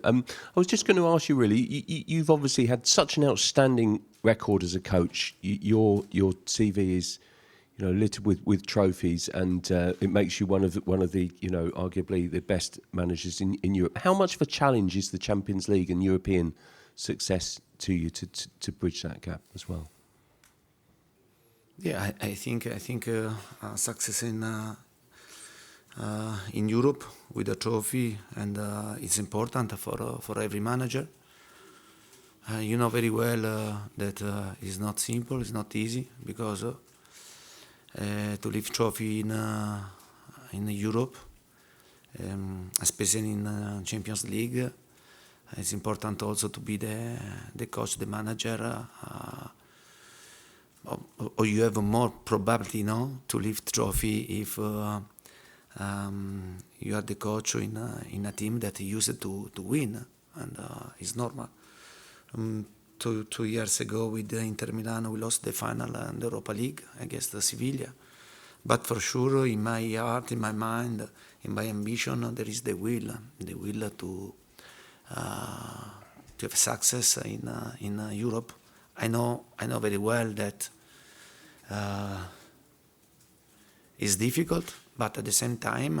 I was just going to ask you, really, you've obviously had such an outstanding record as a coach. Your CV is, littered with trophies, and it makes you one of the, arguably the best managers in Europe. How much of a challenge is the Champions League and European success to you to bridge that gap as well? Yeah, I think success in Europe with a trophy, and it's important for every manager. You know very well that it's not simple, it's not easy, because to lift trophy in Europe, especially in Champions League, it's important also to be the coach, the manager, or you have more probability, to lift trophy if you are the coach in a team that used to win, and it's normal. 2 years ago with Inter Milan, we lost the final in the Europa League against Sevilla. But for sure, in my heart, in my mind, in my ambition, there is the will to have success in Europe. I know very well that it's difficult, but at the same time,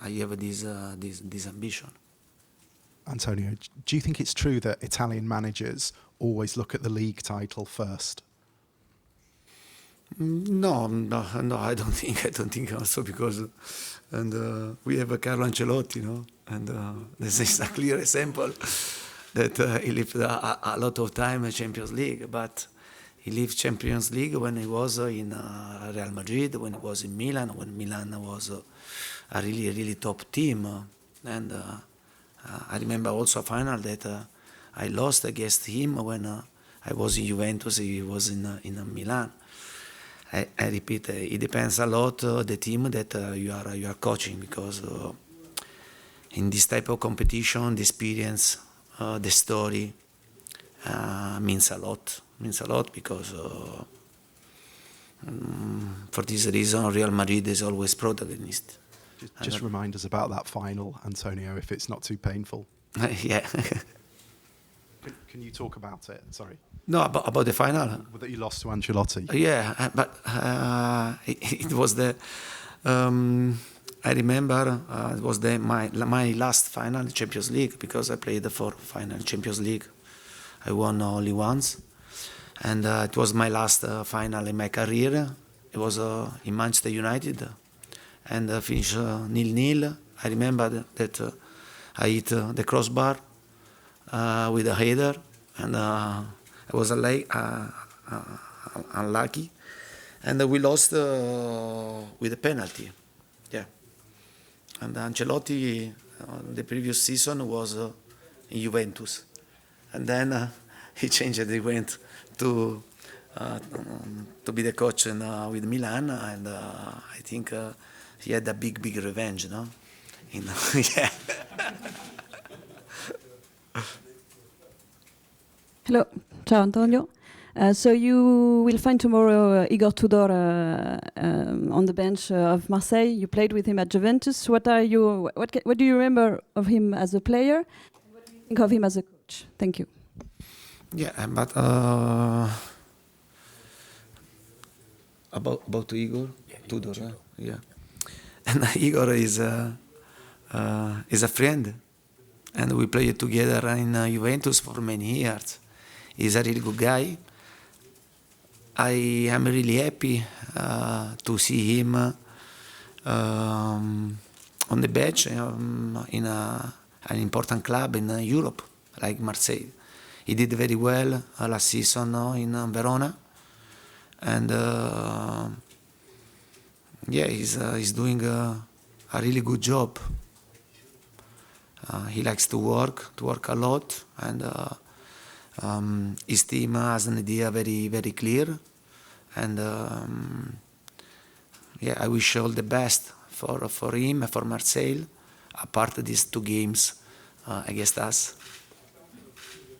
I have this ambition. Antonio, do you think it's true that Italian managers always look at the league title first? No, I don't think also, because we have Carlo Ancelotti, and this is a clear example that he lived a lot of time in Champions League, but he lived Champions League when he was in Real Madrid, when he was in Milan, when Milan was a really top team, and I remember also a final that I lost against him when I was in Juventus, he was in Milan. I repeat, it depends a lot the team that you are coaching, because in this type of competition, the experience, the story means a lot. Means a lot, because for this reason, Real Madrid is always protagonist. Just remind us about that final, Antonio, if it's not too painful. Yeah. Can you talk about it? Sorry. No, about the final. That you lost to Ancelotti. Yeah, but it was the. I remember it was my last final in Champions League, because I played for final Champions League. I won only once, and it was my last final in my career. It was in Manchester United, and finished 0-0. I remember that I hit the crossbar with a header, and I was unlucky, and we lost with a penalty. Yeah, and Ancelotti the previous season was in Juventus, and then he changed. He went to be the coach with Milan, and I think he had a big revenge, no? Yeah. Hello, ciao Antonio. So you will find tomorrow Igor Tudor on the bench of Marseille. You played with him at Juventus. What do you remember of him as a player? What do you think of him as a coach? Thank you. Yeah, but about Igor Tudor, yeah. And Igor is a friend, and we played together in Juventus for many years. He's a really good guy. I am really happy to see him on the bench in an important club in Europe, like Marseille. He did very well last season in Verona, and he's doing a really good job. He likes to work a lot, and his team has an idea very clear, and I wish all the best for him, for Marseille, apart of these 2 games against us.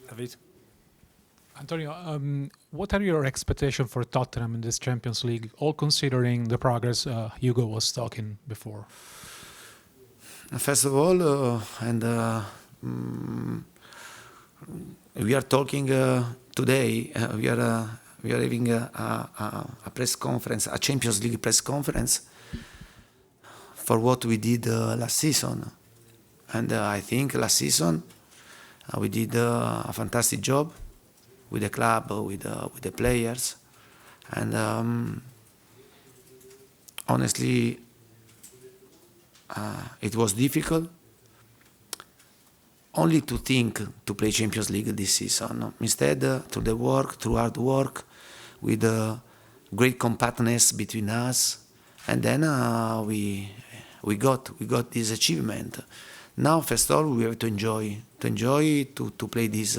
David. Antonio, what are your expectations for Tottenham in this Champions League, all considering the progress Hugo was talking before? First of all, and We are talking today. We are having a press conference, a Champions League press conference for what we did last season, and I think last season we did a fantastic job with the club, with the players, and honestly, it was difficult. Only to think to play Champions League this season. Instead, through the work, through hard work, with great compactness between us, and then we got this achievement. Now, first of all, we have to enjoy to play this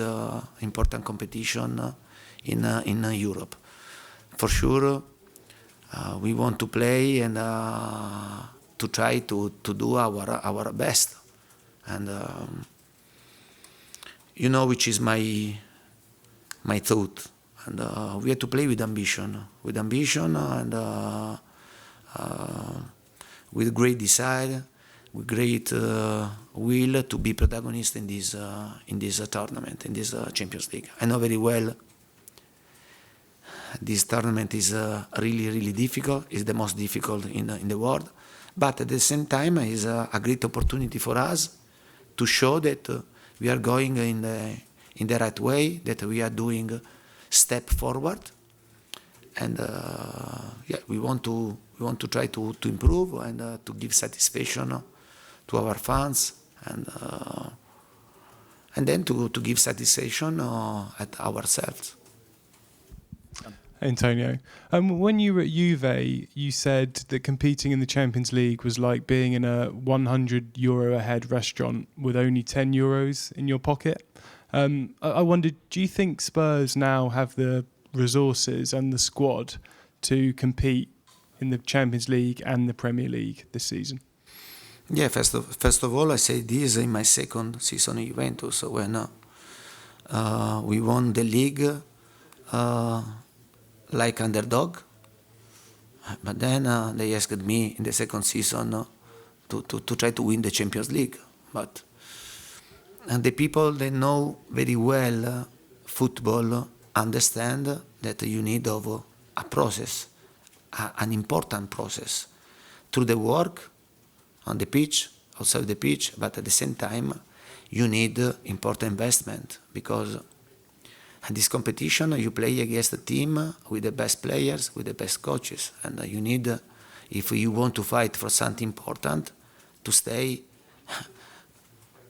important competition in Europe. For sure, we want to play and to try to do our best, and. You know which is my thought, and we have to play with ambition, and with great desire, with great will to be protagonist in this tournament, in this Champions League. I know very well this tournament is really difficult. It's the most difficult in the world, but at the same time, is a great opportunity for us to show that. We are going in the right way, that we are doing step forward, and we want to try to improve and to give satisfaction to our fans, and then to give satisfaction at ourselves. Antonio, when you were at Juve, you said that competing in the Champions League was like being in a €100 a head restaurant with only €10 in your pocket. I wondered, do you think Spurs now have the resources and the squad to compete in the Champions League and the Premier League this season? Yeah, first of all, I say this in my second season in Juventus, when we won the league like underdog, but then they asked me in the second season to try to win the Champions League. But the people that know very well football understand that you need of a process, an important process, through the work on the pitch, outside the pitch, but at the same time you need important investment, because in this competition, you play against a team with the best players, with the best coaches, and you need, if you want to fight for something important, to stay,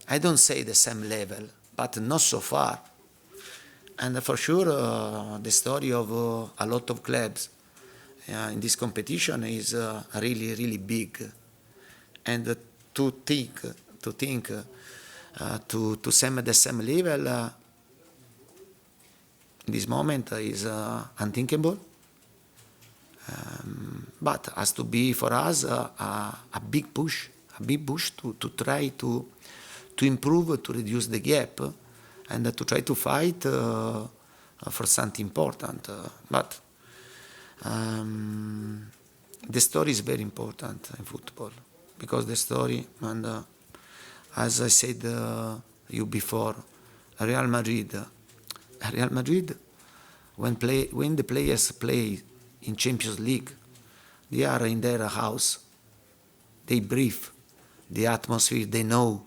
I don't say the same level, but not so far. And for sure, the story of a lot of clubs in this competition is really big. And to think to the same level, in this moment is unthinkable, but has to be for us a big push to try to improve, to reduce the gap, and to try to fight for something important. But the story is very important in football, because the story, and as I said you before, Real Madrid, when the players play in Champions League, they are in their house, they breathe the atmosphere, they know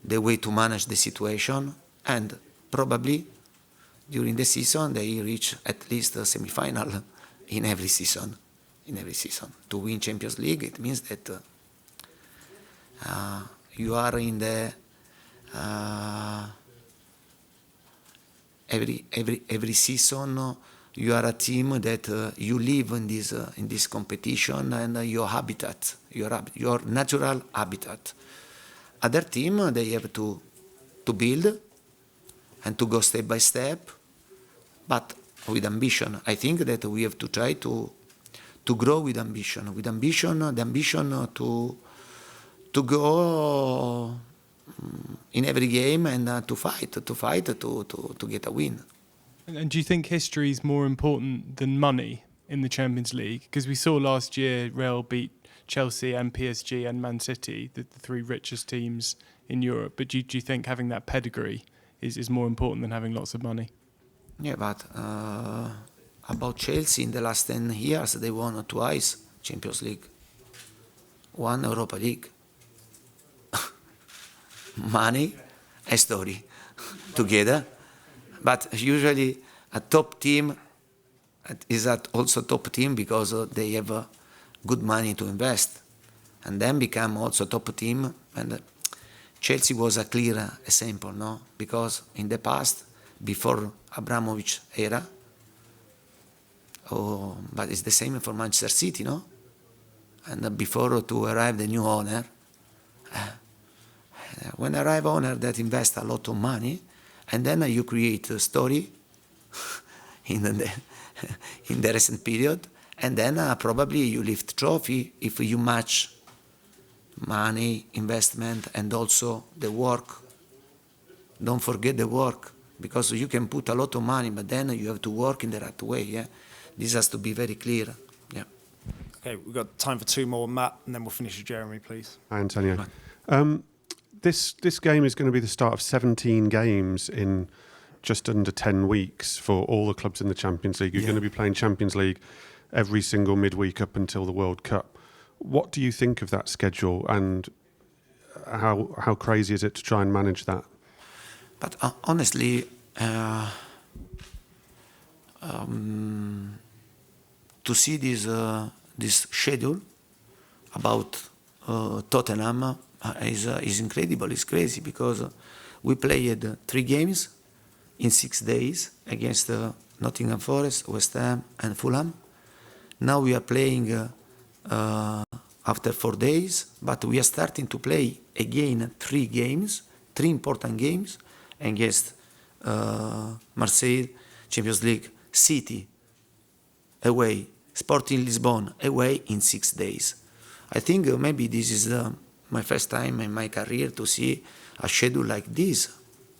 the way to manage the situation, and probably during the season they reach at least a semi-final in every season. To win Champions League, it means that you are in the every season you are a team that you live in this competition, and your habitat, your natural habitat. Other team, they have to build and to go step by step, but with ambition. I think that we have to try to grow with ambition. The ambition to go in every game and to fight to get a win. And do you think history is more important than money in the Champions League? Because we saw last year Real beat Chelsea and PSG and Man City, the three richest teams in Europe. But do you think having that pedigree is more important than having lots of money? Yeah, but about Chelsea, in the last 10 years, they won twice Champions League, one Europa League. Money and story together. But usually a top team is also top team because they have good money to invest, and then become also top team. And Chelsea was a clear example, no? Because in the past, before Abramovich era, but it's the same for Manchester City, no? And before to arrive the new owner, when arrive owner that invest a lot of money, and then you create a story in the recent period, and then probably you lift trophy if you match money, investment, and also the work. Don't forget the work, because you can put a lot of money, but then you have to work in the right way. Yeah, this has to be very clear. Yeah. Okay, we've got time for two more, Matt, and then we'll finish with Jeremy, please. Hi, Antonio. This game is going to be the start of 17 games in just under 10 weeks for all the clubs in the Champions League. You're going to be playing Champions League every single midweek up until the World Cup. What do you think of that schedule, and how crazy is it to try and manage that? But honestly, to see this schedule about Tottenham is incredible. It's crazy because we played 3 games in 6 days against Nottingham Forest, West Ham, and Fulham. Now we are playing after 4 days, but we are starting to play again 3 games, 3 important games against Marseille, Champions League, City away, Sporting Lisbon away in 6 days. I think maybe this is my first time in my career to see a schedule like this.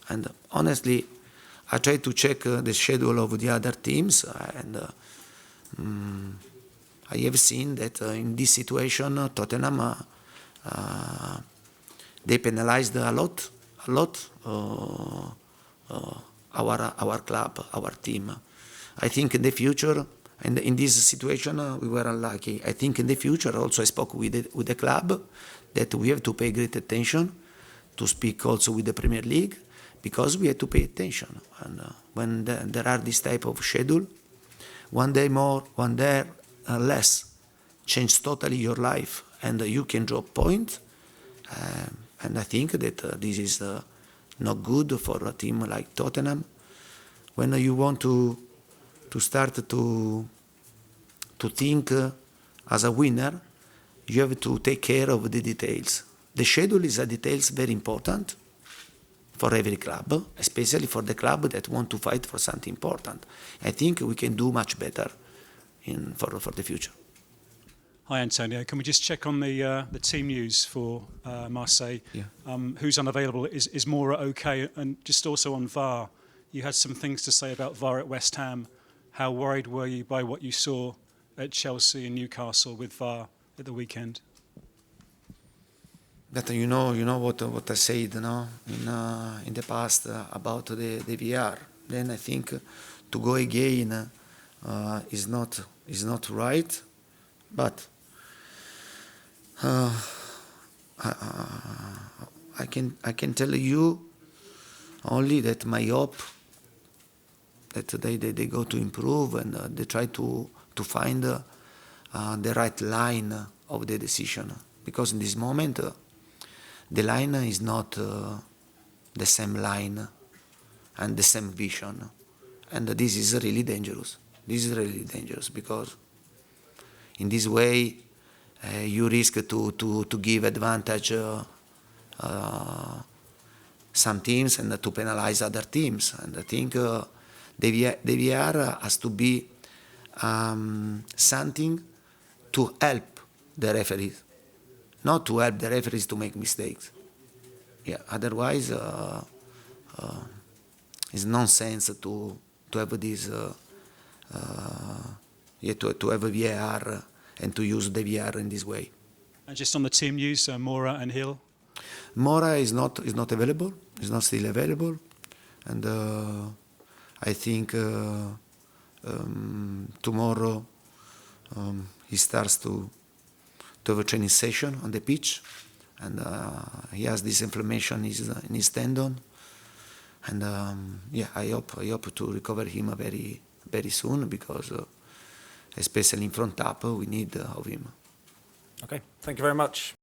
And honestly, I try to check the schedule of the other teams, and I have seen that in this situation, Tottenham, they penalized a lot our club, our team. I think in the future, and in this situation, we were unlucky. I think in the future, also I spoke with the club that we have to pay great attention, to speak also with the Premier League, because we have to pay attention. And when there are this type of schedule, one day more, one day less, change totally your life, and you can drop points. And I think that this is not good for a team like Tottenham. When you want to start to think as a winner, you have to take care of the details. The schedule is a details very important for every club, especially for the club that want to fight for something important. I think we can do much better for the future. Hi, Antonio. Can we just check on the team news for Marseille? Yeah. Who's unavailable? Is Mora okay? And just also on VAR, you had some things to say about VAR at West Ham. How worried were you by what you saw at Chelsea and Newcastle with VAR at the weekend? But you know what I said, no, in the past about the VR. Then I think to go again is not right, but I can tell you only that my hope that they go to improve, and they try to find the right line of the decision, because in this moment the line is not the same line and the same vision, and this is really dangerous. This is really dangerous because in this way you risk to give advantage some teams and to penalize other teams. And I think the VR has to be something to help the referees, not to help the referees to make mistakes. Yeah, otherwise it's nonsense to have this to have a VAR and to use the VR in this way. And just on the team news, Mora and Hill. Mora is not available. Is not still available, and I think tomorrow he starts to have a training session on the pitch, and he has this inflammation in his tendon, and I hope to recover him very very soon, because especially in front up we need of him. Okay, thank you very much.